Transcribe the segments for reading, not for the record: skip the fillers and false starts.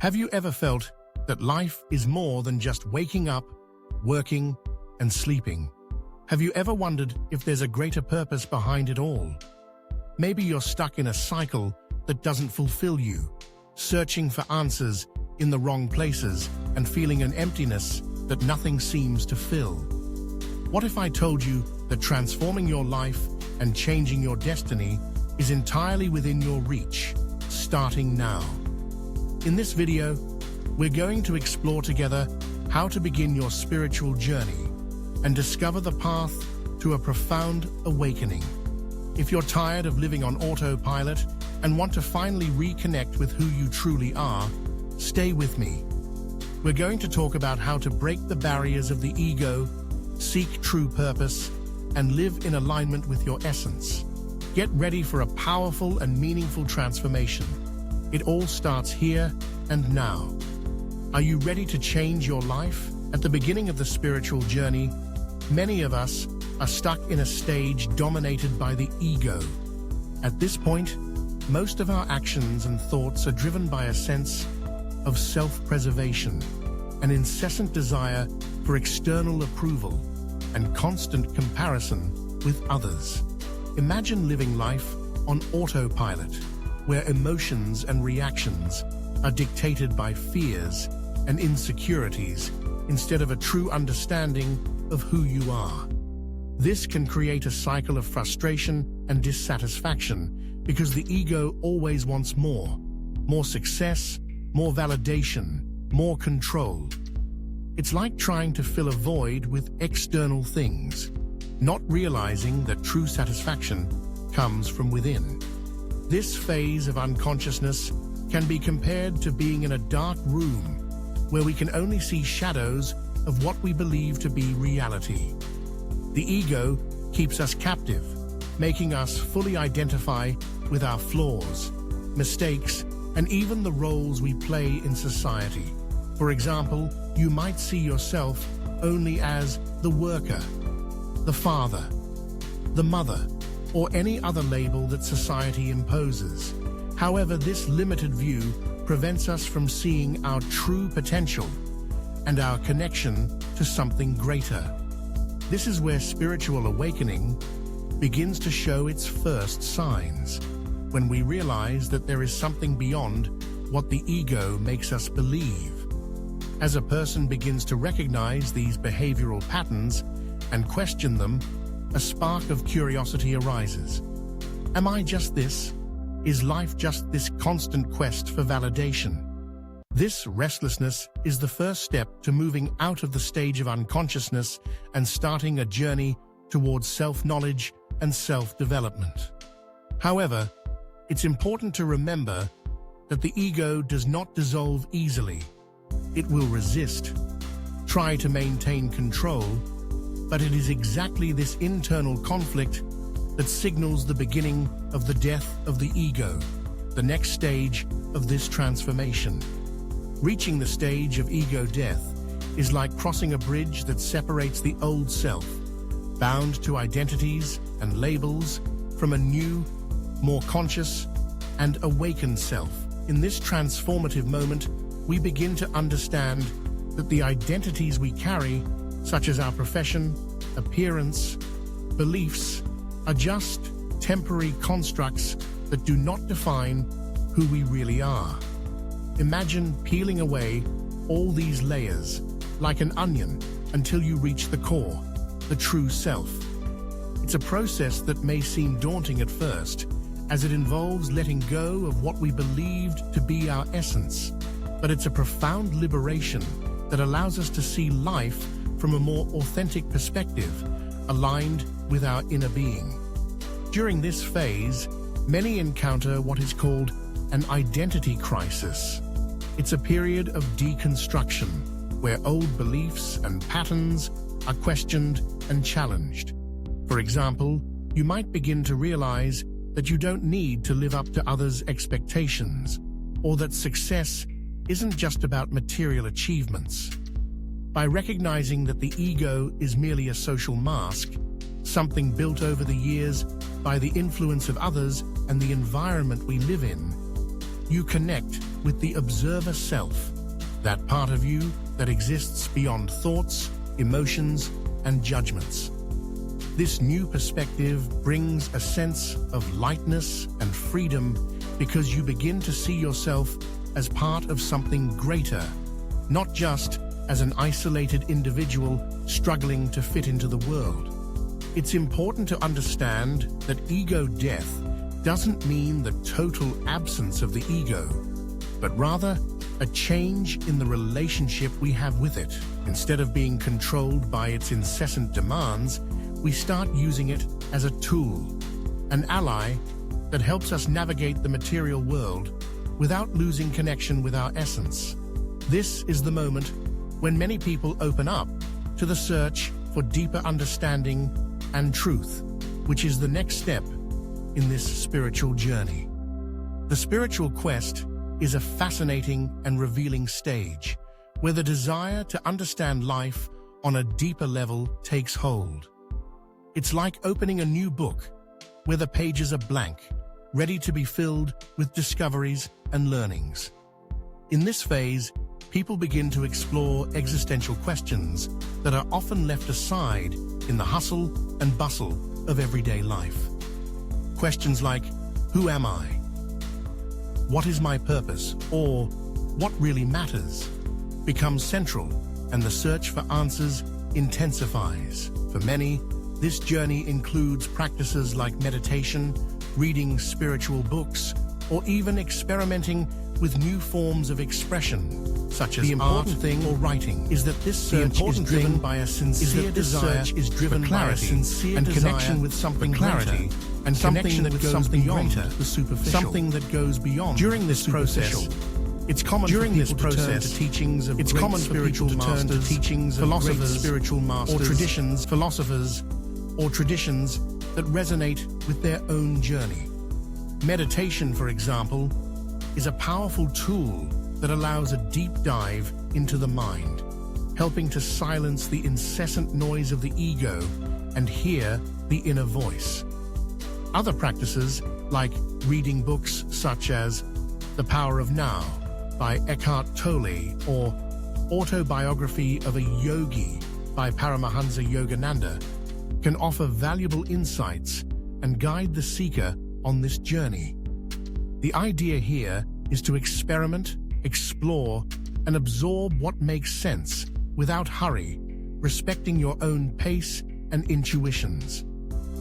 Have you ever felt that life is more than just waking up, working, and sleeping? Have you ever wondered if there's a greater purpose behind it all? Maybe you're stuck in a cycle that doesn't fulfill you, searching for answers in the wrong places and feeling an emptiness that nothing seems to fill. What if I told you that transforming your life and changing your destiny is entirely within your reach, starting now? In this video, we're going to explore together how to begin your spiritual journey and discover the path to a profound awakening. If you're tired of living on autopilot and want to finally reconnect with who you truly are, stay with me. We're going to talk about how to break the barriers of the ego, seek true purpose, and live in alignment with your essence. Get ready for a powerful and meaningful transformation. It all starts here and now. Are you ready to change your life? At the beginning of the spiritual journey, many of us are stuck in a stage dominated by the ego. At this point, most of our actions and thoughts are driven by a sense of self-preservation, an incessant desire for external approval, and constant comparison with others. Imagine living life on autopilot, where emotions and reactions are dictated by fears and insecurities instead of a true understanding of who you are. This can create a cycle of frustration and dissatisfaction because the ego always wants more success, more validation, more control. It's like trying to fill a void with external things, not realizing that true satisfaction comes from within. This phase of unconsciousness can be compared to being in a dark room where we can only see shadows of what we believe to be reality. The ego keeps us captive, making us fully identify with our flaws, mistakes, and even the roles we play in society. For example, you might see yourself only as the worker, the father, the mother, or any other label that society imposes. However, this limited view prevents us from seeing our true potential and our connection to something greater. This is where spiritual awakening begins to show its first signs, when we realize that there is something beyond what the ego makes us believe. As a person begins to recognize these behavioral patterns and question them, a spark of curiosity arises. Am I just this? Is life just this constant quest for validation? This restlessness is the first step to moving out of the stage of unconsciousness and starting a journey towards self-knowledge and self-development. However, it's important to remember that the ego does not dissolve easily. It will resist, try to maintain control, but it is exactly this internal conflict that signals the beginning of the death of the ego, the next stage of this transformation. Reaching the stage of ego death is like crossing a bridge that separates the old self, bound to identities and labels, from a new, more conscious and awakened self. In this transformative moment, we begin to understand that the identities we carry, such as our profession, appearance, beliefs, are just temporary constructs that do not define who we really are. Imagine peeling away all these layers like an onion until you reach the core, the true self. It's a process that may seem daunting at first, as it involves letting go of what we believed to be our essence, but it's a profound liberation that allows us to see life from a more authentic perspective, aligned with our inner being. During this phase, many encounter what is called an identity crisis. It's a period of deconstruction, where old beliefs and patterns are questioned and challenged. For example, you might begin to realize that you don't need to live up to others' expectations, or that success isn't just about material achievements. By recognizing that the ego is merely a social mask, something built over the years by the influence of others and the environment we live in, you connect with the observer self, that part of you that exists beyond thoughts, emotions, and judgments. This new perspective brings a sense of lightness and freedom because you begin to see yourself as part of something greater, not just as an isolated individual struggling to fit into the world. It's important to understand that ego death doesn't mean the total absence of the ego, but rather a change in the relationship we have with it. Instead of being controlled by its incessant demands, we start using it as a tool, an ally that helps us navigate the material world without losing connection with our essence. This is the moment when many people open up to the search for deeper understanding and truth, which is the next step in this spiritual journey. The spiritual quest is a fascinating and revealing stage where the desire to understand life on a deeper level takes hold. It's like opening a new book where the pages are blank, ready to be filled with discoveries and learnings. In this phase, people begin to explore existential questions that are often left aside in the hustle and bustle of everyday life. Questions like, who am I? What is my purpose? Or what really matters? Become central, and the search for answers intensifies. For many, this journey includes practices like meditation, reading spiritual books, or even experimenting with new forms of expression, such as art or writing. Is that this search is driven by a sincere desire for clarity and connection with something greater, and something that goes beyond the superficial. Something that goes beyond. During this process, it's common for people to turn to teachings of great spiritual masters, philosophers, spiritual masters, or traditions, philosophers, or traditions that resonate with their own journey. Meditation, for example, is a powerful tool that allows a deep dive into the mind, helping to silence the incessant noise of the ego and hear the inner voice. Other practices, like reading books such as The Power of Now by Eckhart Tolle or Autobiography of a Yogi by Paramahansa Yogananda, can offer valuable insights and guide the seeker on this journey. The idea here is to experiment, explore, and absorb what makes sense without hurry, respecting your own pace and intuitions.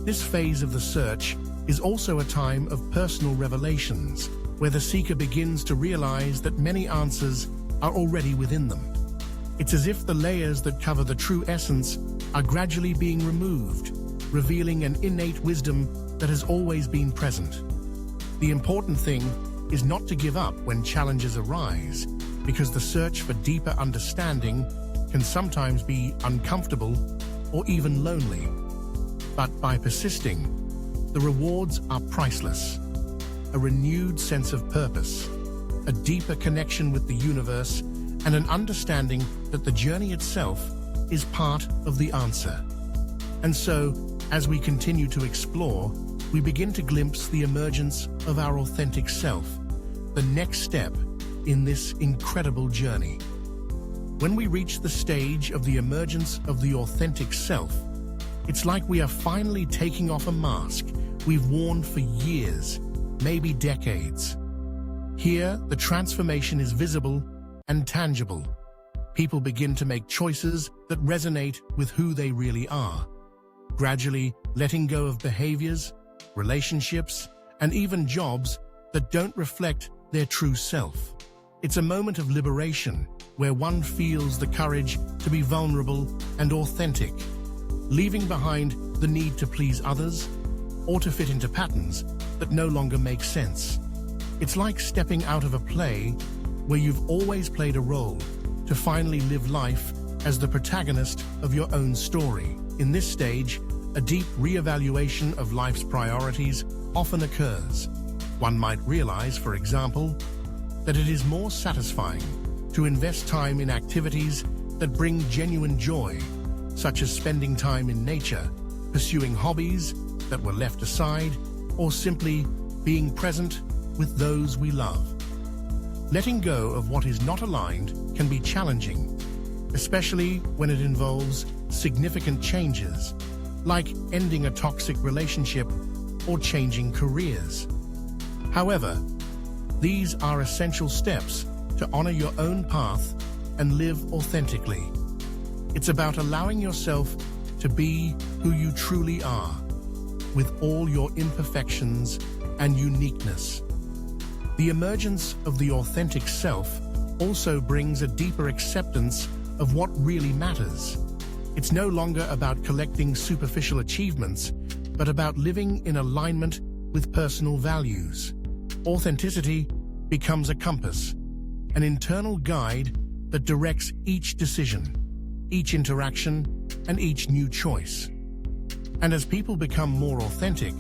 This phase of the search is also a time of personal revelations, where the seeker begins to realize that many answers are already within them. It's as if the layers that cover the true essence are gradually being removed, revealing an innate wisdom that has always been present. The important thing is not to give up when challenges arise, because the search for deeper understanding can sometimes be uncomfortable or even lonely. But by persisting, the rewards are priceless. A renewed sense of purpose, a deeper connection with the universe, and an understanding that the journey itself is part of the answer. And so, as we continue to explore, we begin to glimpse the emergence of our authentic self, the next step in this incredible journey. When we reach the stage of the emergence of the authentic self, it's like we are finally taking off a mask we've worn for years, maybe decades. Here, the transformation is visible and tangible. People begin to make choices that resonate with who they really are, gradually letting go of behaviors, relationships, and even jobs that don't reflect their true self. It's a moment of liberation where one feels the courage to be vulnerable and authentic, leaving behind the need to please others or to fit into patterns that no longer make sense. It's like stepping out of a play where you've always played a role to finally live life as the protagonist of your own story. In this stage, a deep reevaluation of life's priorities often occurs. One might realize, for example, that it is more satisfying to invest time in activities that bring genuine joy, such as spending time in nature, pursuing hobbies that were left aside, or simply being present with those we love. Letting go of what is not aligned can be challenging, especially when it involves significant changes, like ending a toxic relationship or changing careers. However, these are essential steps to honor your own path and live authentically. It's about allowing yourself to be who you truly are, with all your imperfections and uniqueness. The emergence of the authentic self also brings a deeper acceptance of what really matters. It's no longer about collecting superficial achievements, but about living in alignment with personal values. Authenticity becomes a compass, an internal guide that directs each decision, each interaction, and each new choice. And as people become more authentic,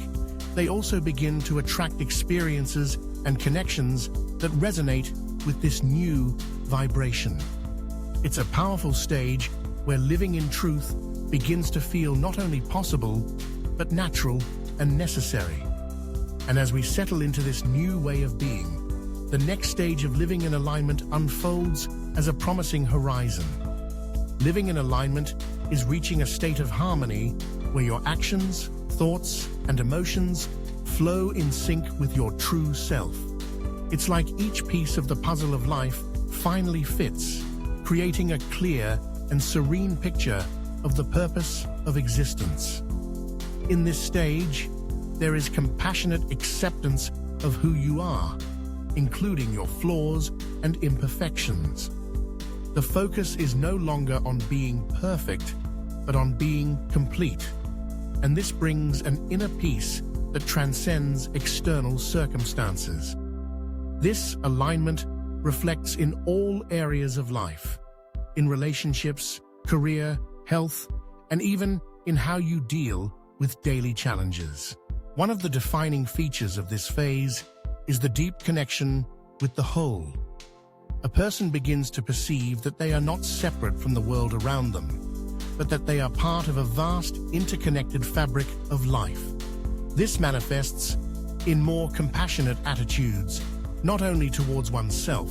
they also begin to attract experiences and connections that resonate with this new vibration. It's a powerful stage where living in truth begins to feel not only possible, but natural and necessary. And as we settle into this new way of being, the next stage of living in alignment unfolds as a promising horizon. Living in alignment is reaching a state of harmony where your actions, thoughts, and emotions flow in sync with your true self. It's like each piece of the puzzle of life finally fits, creating a clear and serene picture of the purpose of existence. In this stage, there is compassionate acceptance of who you are, including your flaws and imperfections. The focus is no longer on being perfect, but on being complete. And this brings an inner peace that transcends external circumstances. This alignment reflects in all areas of life, in relationships, career, health, and even in how you deal with daily challenges. One of the defining features of this phase is the deep connection with the whole. A person begins to perceive that they are not separate from the world around them, but that they are part of a vast, interconnected fabric of life. This manifests in more compassionate attitudes, not only towards oneself,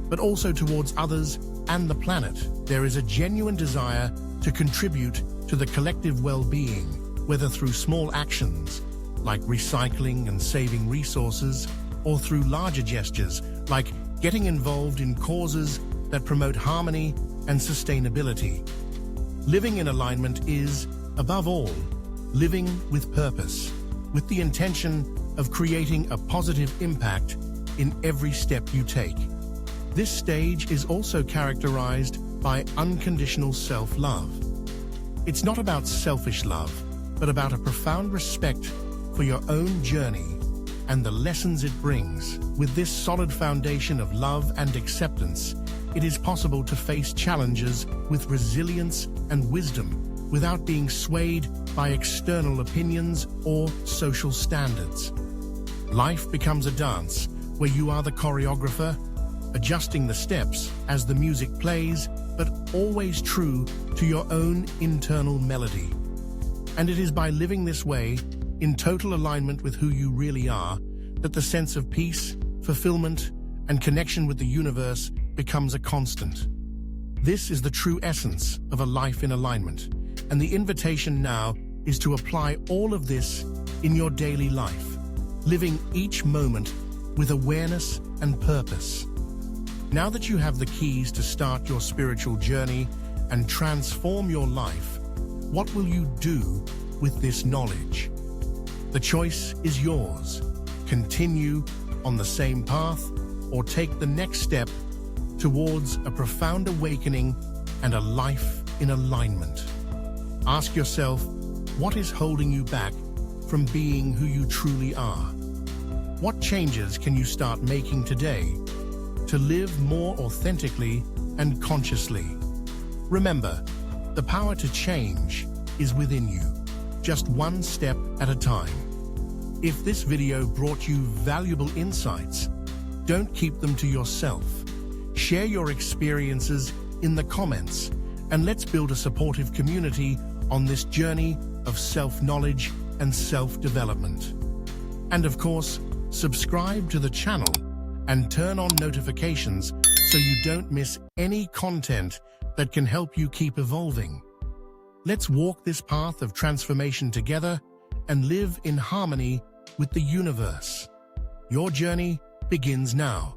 but also towards others and the planet. There is a genuine desire to contribute to the collective well-being, whether through small actions, like recycling and saving resources, or through larger gestures, like getting involved in causes that promote harmony and sustainability. Living in alignment is, above all, living with purpose, with the intention of creating a positive impact in every step you take. This stage is also characterized by unconditional self-love. It's not about selfish love, but about a profound respect for your own journey and the lessons it brings. With this solid foundation of love and acceptance, it is possible to face challenges with resilience and wisdom without being swayed by external opinions or social standards. Life becomes a dance where you are the choreographer, adjusting the steps as the music plays, but always true to your own internal melody. And it is by living this way, in total alignment with who you really are, that the sense of peace, fulfillment, and connection with the universe becomes a constant. This is the true essence of a life in alignment, and the invitation now is to apply all of this in your daily life, living each moment with awareness and purpose. Now that you have the keys to start your spiritual journey and transform your life, what will you do with this knowledge? The choice is yours. Continue on the same path or take the next step towards a profound awakening and a life in alignment. Ask yourself, what is holding you back from being who you truly are? What changes can you start making today to live more authentically and consciously? Remember, the power to change is within you, just one step at a time. If this video brought you valuable insights, don't keep them to yourself. Share your experiences in the comments, and let's build a supportive community on this journey of self-knowledge and self-development. And of course, subscribe to the channel and turn on notifications so you don't miss any content that can help you keep evolving. Let's walk this path of transformation together and live in harmony with the universe. Your journey begins now.